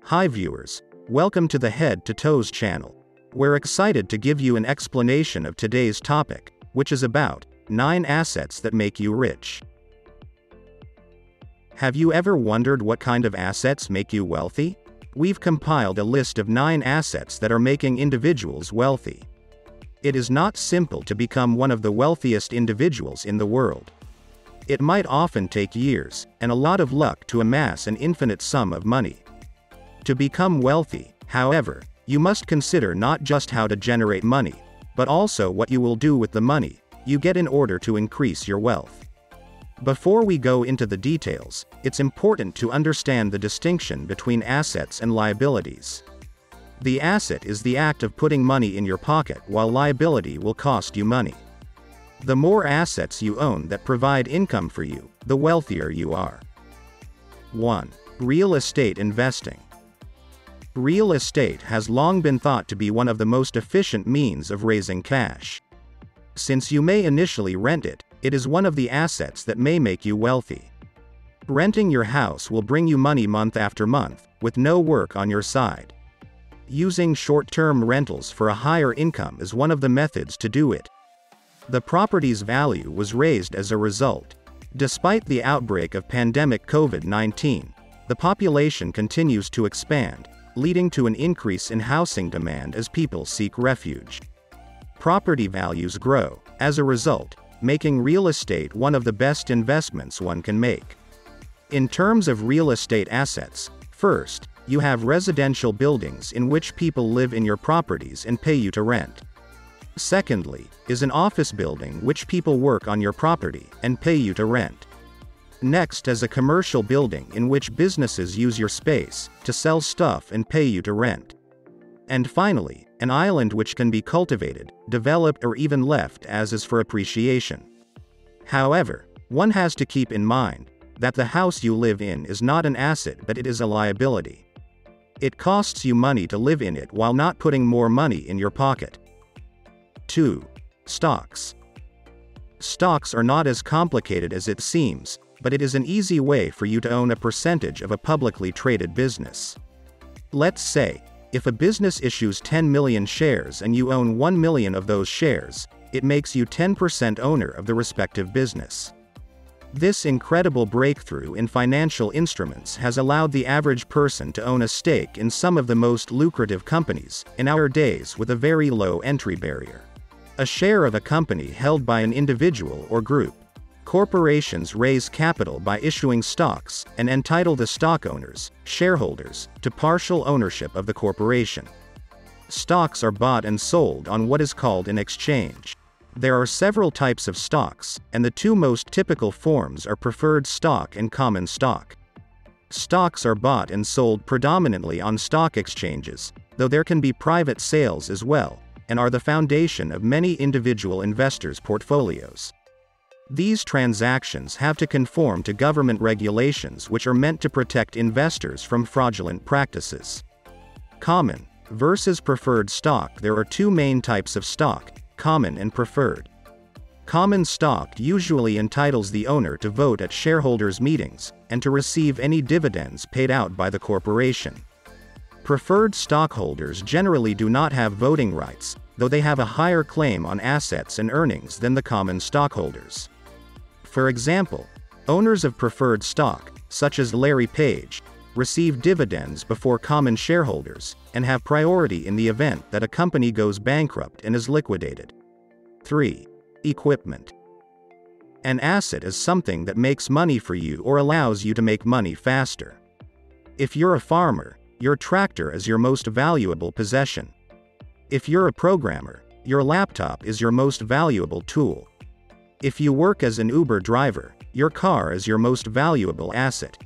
Hi viewers, welcome to the Head to Toes channel. We're excited to give you an explanation of today's topic, which is about 9 assets that make you rich. Have you ever wondered what kind of assets make you wealthy? We've compiled a list of 9 assets that are making individuals wealthy. It is not simple to become one of the wealthiest individuals in the world. It might often take years, and a lot of luck to amass an infinite sum of money. To become wealthy, however, you must consider not just how to generate money, but also what you will do with the money you get in order to increase your wealth. Before we go into the details, it's important to understand the distinction between assets and liabilities. The asset is the act of putting money in your pocket, while liability will cost you money. The more assets you own that provide income for you, the wealthier you are. 1. Real estate investing. Real estate has long been thought to be one of the most efficient means of raising cash. Since you may initially rent it, it is one of the assets that may make you wealthy. Renting your house will bring you money month after month, with no work on your side. Using short-term rentals for a higher income is one of the methods to do it. The property's value was raised as a result. Despite the outbreak of pandemic COVID-19, the population continues to expand, leading to an increase in housing demand as people seek refuge. Property values grow, as a result, making real estate one of the best investments one can make. In terms of real estate assets, first, you have residential buildings in which people live in your properties and pay you to rent. Secondly, is an office building which people work on your property and pay you to rent. Next is a commercial building in which businesses use your space to sell stuff and pay you to rent. And finally, an island which can be cultivated, developed, or even left as is for appreciation. However, one has to keep in mind that the house you live in is not an asset, but it is a liability. It costs you money to live in it while not putting more money in your pocket. 2. Stocks. Stocks are not as complicated as it seems, but it is an easy way for you to own a percentage of a publicly traded business. Let's say, if a business issues 10 million shares and you own 1 million of those shares, it makes you 10% owner of the respective business. This incredible breakthrough in financial instruments has allowed the average person to own a stake in some of the most lucrative companies in our days with a very low entry barrier. A share of a company held by an individual or group. Corporations raise capital by issuing stocks and entitle the stock owners, shareholders, to partial ownership of the corporation. Stocks are bought and sold on what is called an exchange. There are several types of stocks, and the 2 most typical forms are preferred stock and common stock. Stocks are bought and sold predominantly on stock exchanges, though there can be private sales as well, and are the foundation of many individual investors' portfolios. These transactions have to conform to government regulations which are meant to protect investors from fraudulent practices. Common versus preferred stock. There are 2 main types of stock, common and preferred. Common stock usually entitles the owner to vote at shareholders' meetings, and to receive any dividends paid out by the corporation. Preferred stockholders generally do not have voting rights, though they have a higher claim on assets and earnings than the common stockholders. For example, owners of preferred stock, such as Larry Page, receive dividends before common shareholders, and have priority in the event that a company goes bankrupt and is liquidated. 3. Equipment. An asset is something that makes money for you or allows you to make money faster. If you're a farmer, your tractor is your most valuable possession. If you're a programmer, your laptop is your most valuable tool. If you work as an Uber driver, your car is your most valuable asset.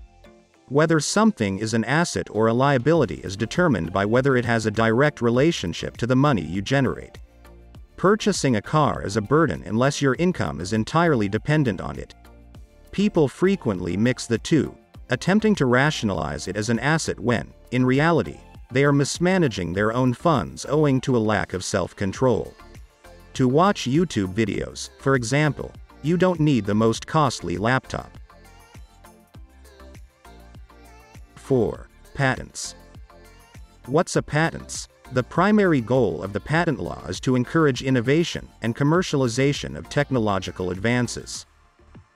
Whether something is an asset or a liability is determined by whether it has a direct relationship to the money you generate. Purchasing a car is a burden unless your income is entirely dependent on it. People frequently mix the two, attempting to rationalize it as an asset when, in reality, they are mismanaging their own funds owing to a lack of self-control. To watch YouTube videos, for example, you don't need the most costly laptop. 4. Patents. What's a patent? The primary goal of the patent law is to encourage innovation and commercialization of technological advances.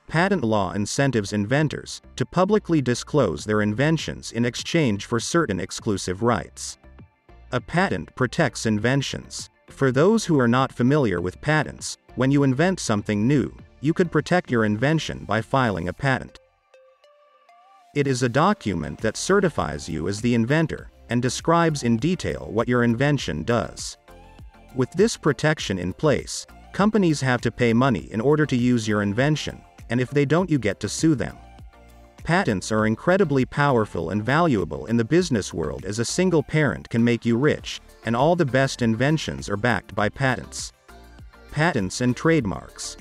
Patent law incentives inventors to publicly disclose their inventions in exchange for certain exclusive rights. A patent protects inventions. For those who are not familiar with patents, when you invent something new, you could protect your invention by filing a patent. It is a document that certifies you as the inventor and describes in detail what your invention does. With this protection in place, companies have to pay money in order to use your invention, and if they don't, you get to sue them. Patents are incredibly powerful and valuable in the business world, as a single parent can make you rich, and all the best inventions are backed by patents. Patents and trademarks.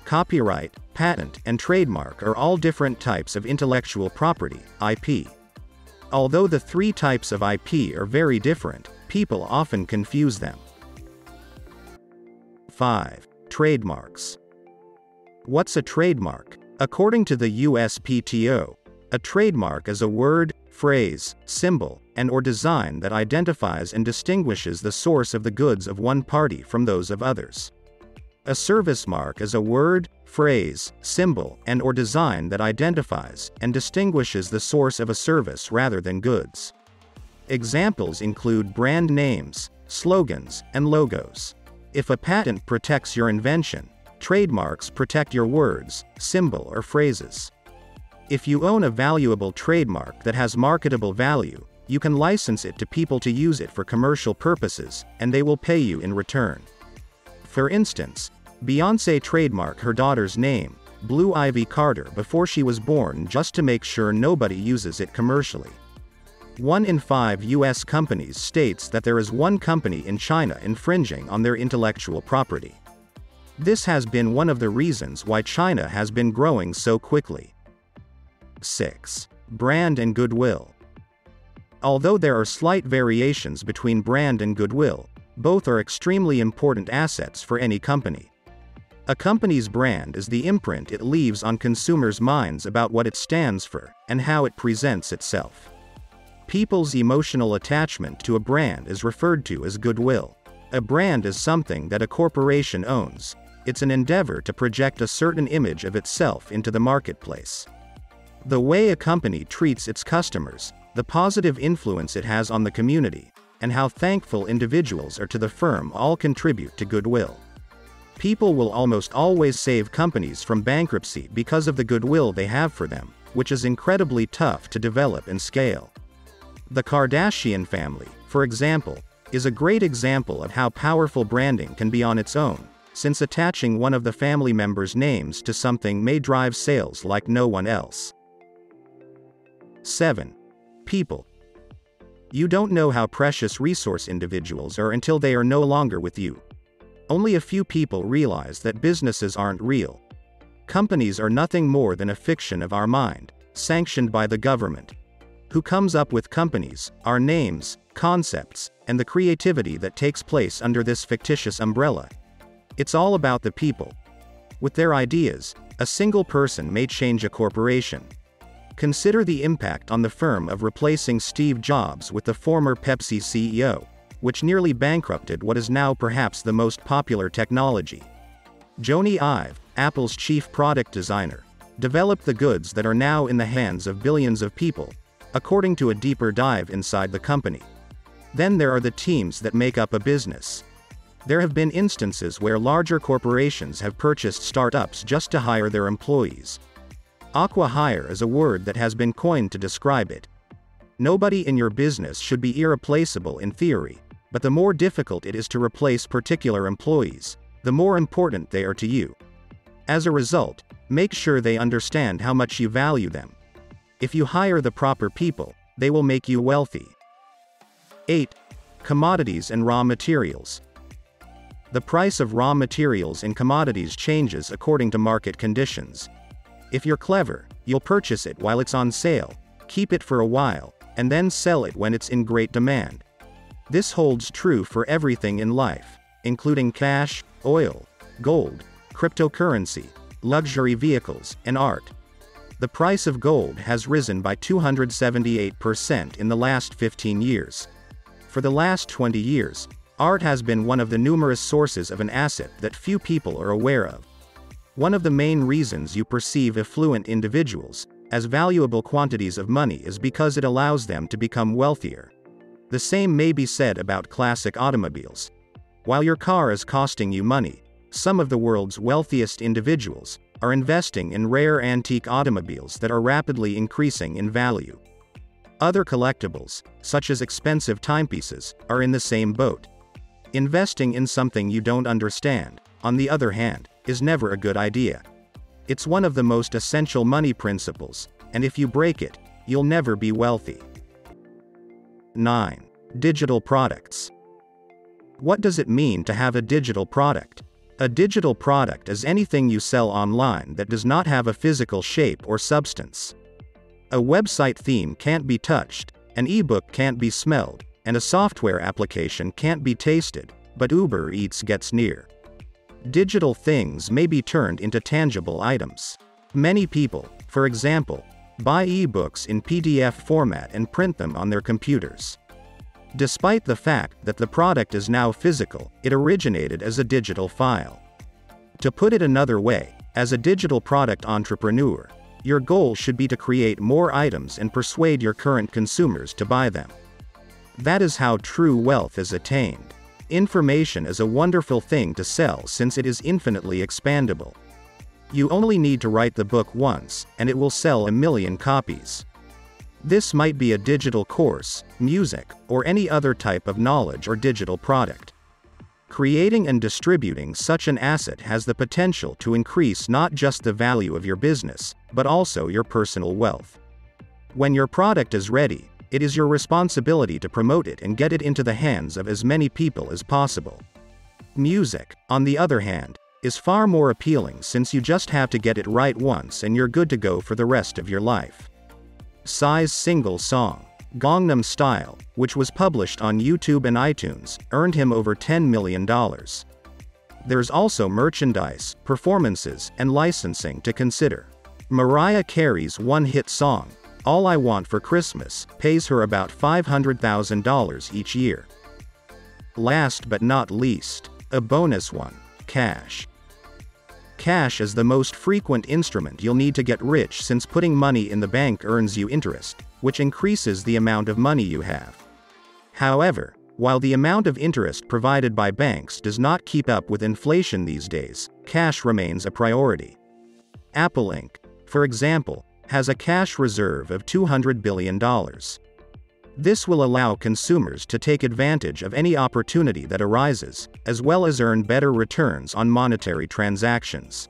Copyright, patent, and trademark are all different types of intellectual property, IP. Although the three types of IP are very different, people often confuse them. 5. Trademarks. What's a trademark? According to the USPTO, a trademark is a word, phrase, symbol, and/or design that identifies and distinguishes the source of the goods of one party from those of others. A service mark is a word, phrase, symbol, and/or design that identifies and distinguishes the source of a service rather than goods. Examples include brand names, slogans, and logos. If a patent protects your invention, trademarks protect your words, symbol, or phrases. If you own a valuable trademark that has marketable value, you can license it to people to use it for commercial purposes, and they will pay you in return. For instance, Beyoncé trademarked her daughter's name, Blue Ivy Carter, before she was born, just to make sure nobody uses it commercially. 1 in 5 U.S. companies states that there is one company in China infringing on their intellectual property. This has been one of the reasons why China has been growing so quickly. 6. Brand and goodwill. Although there are slight variations between brand and goodwill, both are extremely important assets for any company. A company's brand is the imprint it leaves on consumers' minds about what it stands for and how it presents itself. People's emotional attachment to a brand is referred to as goodwill. A brand is something that a corporation owns. It's an endeavor to project a certain image of itself into the marketplace. The way a company treats its customers, the positive influence it has on the community, and how thankful individuals are to the firm all contribute to goodwill. People will almost always save companies from bankruptcy because of the goodwill they have for them, which is incredibly tough to develop and scale. The Kardashian family, for example, is a great example of how powerful branding can be on its own, since attaching one of the family members' names to something may drive sales like no one else. 7. People. You don't know how precious resource individuals are until they are no longer with you. Only a few people realize that businesses aren't real. Companies are nothing more than a fiction of our mind, sanctioned by the government. Who comes up with companies, our names, concepts, and the creativity that takes place under this fictitious umbrella? It's all about the people. With their ideas, a single person may change a corporation. Consider the impact on the firm of replacing Steve Jobs with the former Pepsi CEO, which nearly bankrupted what is now perhaps the most popular technology. Jony Ive, Apple's chief product designer, developed the goods that are now in the hands of billions of people, according to a deeper dive inside the company. Then there are the teams that make up a business. There have been instances where larger corporations have purchased startups just to hire their employees. Acqui-hire is a word that has been coined to describe it. Nobody in your business should be irreplaceable in theory, but the more difficult it is to replace particular employees, the more important they are to you. As a result, make sure they understand how much you value them. If you hire the proper people, they will make you wealthy. 8. Commodities and raw materials. The price of raw materials and commodities changes according to market conditions. If you're clever, you'll purchase it while it's on sale, keep it for a while, and then sell it when it's in great demand. This holds true for everything in life, including cash, oil, gold, cryptocurrency, luxury vehicles, and art. The price of gold has risen by 278% in the last 15 years. For the last 20 years, art has been one of the numerous sources of an asset that few people are aware of. One of the main reasons you perceive affluent individuals as valuable quantities of money is because it allows them to become wealthier. The same may be said about classic automobiles. While your car is costing you money, some of the world's wealthiest individuals are investing in rare antique automobiles that are rapidly increasing in value. Other collectibles, such as expensive timepieces, are in the same boat. Investing in something you don't understand, on the other hand, is never a good idea. It's one of the most essential money principles, and if you break it, you'll never be wealthy. 9. Digital products. What does it mean to have a digital product? A digital product is anything you sell online that does not have a physical shape or substance. A website theme can't be touched, an ebook can't be smelled, and a software application can't be tasted, but Uber Eats gets near. Digital things may be turned into tangible items. Many people, for example, buy ebooks in PDF format and print them on their computers. Despite the fact that the product is now physical, it originated as a digital file. To put it another way, as a digital product entrepreneur, your goal should be to create more items and persuade your current consumers to buy them. That is how true wealth is attained. Information is a wonderful thing to sell since it is infinitely expandable. You only need to write the book once, and it will sell 1 million copies. This might be a digital course, music, or any other type of knowledge or digital product. Creating and distributing such an asset has the potential to increase not just the value of your business, but also your personal wealth. When your product is ready, it is your responsibility to promote it and get it into the hands of as many people as possible. Music, on the other hand, is far more appealing since you just have to get it right once and you're good to go for the rest of your life. Psy's single song, Gangnam Style, which was published on YouTube and iTunes, earned him over $10 million. There's also merchandise, performances, and licensing to consider. Mariah Carey's one-hit song, All I Want for Christmas, pays her about $500,000 each year. Last but not least, a bonus one, cash. Cash is the most frequent instrument you'll need to get rich since putting money in the bank earns you interest, which increases the amount of money you have. However, while the amount of interest provided by banks does not keep up with inflation these days, cash remains a priority. Apple Inc., for example, has a cash reserve of $200 billion. This will allow consumers to take advantage of any opportunity that arises, as well as earn better returns on monetary transactions.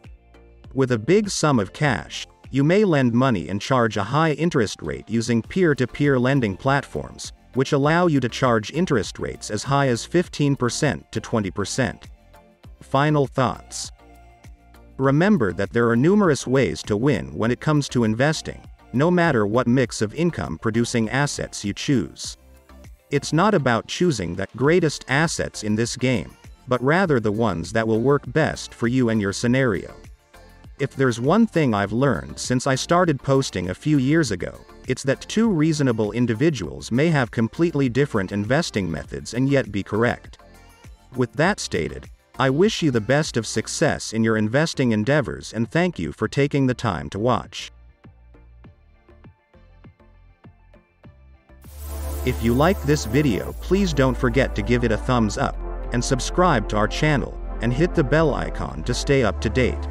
With a big sum of cash, you may lend money and charge a high interest rate using peer-to-peer lending platforms, which allow you to charge interest rates as high as 15% to 20%. Final thoughts. Remember that there are numerous ways to win when it comes to investing, no matter what mix of income-producing assets you choose. It's not about choosing the greatest assets in this game, but rather the ones that will work best for you and your scenario. If there's one thing I've learned since I started posting a few years ago, it's that two reasonable individuals may have completely different investing methods and yet be correct. With that stated, I wish you the best of success in your investing endeavors and thank you for taking the time to watch. If you like this video, please don't forget to give it a thumbs up, and subscribe to our channel, and hit the bell icon to stay up to date.